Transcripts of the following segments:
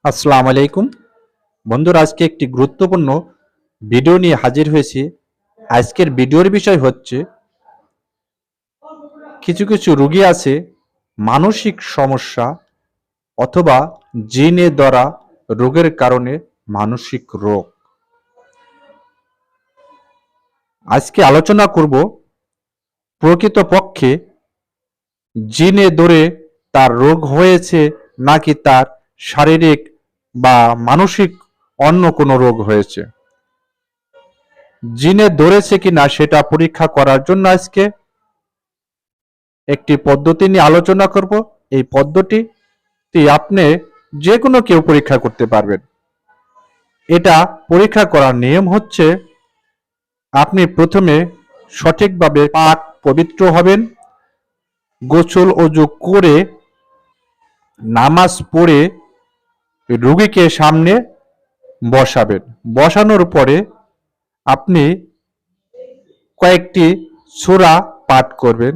আসসালামু আলাইকুম বন্ধুরা, আজকে একটি গুরুত্বপূর্ণ ভিডিও নিয়ে হাজির হয়েছি। আজকের ভিডিওর বিষয় হচ্ছে কিছু কিছু রোগী আছে মানসিক সমস্যা অথবা জিনে ধরা রোগের কারণে মানসিক রোগ। আজকে আলোচনা করব প্রকৃতপক্ষে জিনে ধরে তার রোগ হয়েছে নাকি তার শারীরিক বা মানসিক অন্য কোনো রোগ হয়েছে। জিনে ধরেছে কিনা সেটা পরীক্ষা করার জন্য আজকে একটি পদ্ধতি নিয়ে আলোচনা করব। এই পদ্ধতিটি আপনি যে কোনো কেউ পরীক্ষা করতে পারবেন। এটা পরীক্ষা করার নিয়ম হচ্ছে, আপনি প্রথমে সঠিকভাবে পাক পবিত্র হবেন, গোসল ওযু করে নামাজ পড়ে রোগীকে সামনে বসাবেন। বসানোর পরে আপনি কয়েকটি সূরা পাঠ করবেন।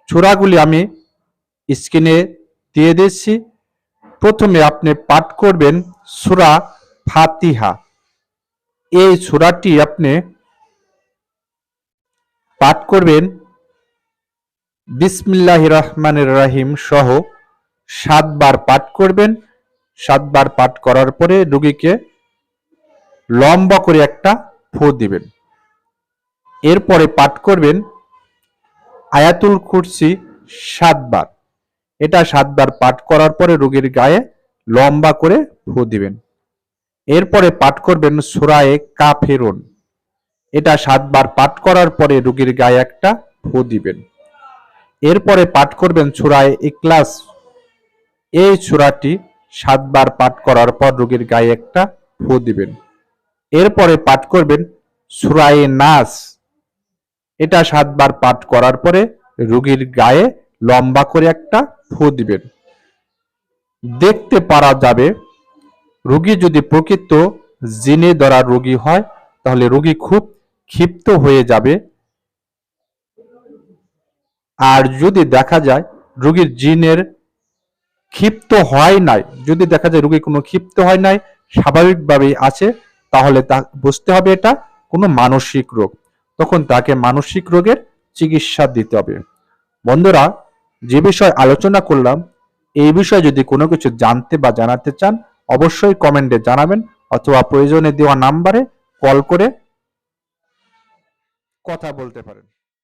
সূরাগুলি আমি স্ক্রিনে দিয়ে দিচ্ছি। প্রথমে আপনি পাঠ করবেন সূরা ফাতিহা। এই সূরাটি আপনি পাঠ করবেন বিসমিল্লাহির রহমানির রহিম সহ 7 বার পাঠ করবেন। 7 বার পাঠ করার পরে রোগীকে লম্বা করে একটা ফু দিবেন। এরপরে পাঠ করবেন আয়াতুল কুরসি 7 বার। এটা 7 বার পাঠ করার পরে রোগীর গায়ে লম্বা করে ফু দিবেন। এরপরে পাঠ করবেন সূরায়ে কাফিরুন। এটা 7 বার পাঠ করার পরে রোগীর গায়ে একটা ফু দিবেন। এরপরে পাঠ করবেন সূরায়ে ইখলাস। এই সূরাটি 7 বার পাঠ করার পর রোগীর গায়ে একটা ফু দিবেন। এরপরে পাঠ করবেন সূরায়ে নাস। এটা 7 বার পাঠ করার পরে রোগীর গায়ে লম্বা করে একটা ফু দিবেন। দেখতে পারা যাবে রোগী যদি প্রকৃত জিনে ধরা রোগী হয় তাহলে রোগী খুব ক্ষিপ্ত হয়ে যাবে। আর যদি দেখা যায় রোগীর জিনের ক্ষিপ্ত হয় নাই, যদি দেখা যায় রোগী কোনো ক্ষিপ্ত হয় নাই, স্বাভাবিকভাবেই আছে, তাহলে তা বুঝতে হবে এটা কোনো মানসিক রোগ। তখন তাকে মানসিক রোগের চিকিৎসা দিতে হবে। বন্ধুরা, যে বিষয় আলোচনা করলাম এই বিষয়ে যদি কোনো কিছু জানতে বা জানাতে চান অবশ্যই কমেন্টে জানাবেন, অথবা প্রয়োজনে দেওয়া নাম্বারে কল করে কথা বলতে পারেন।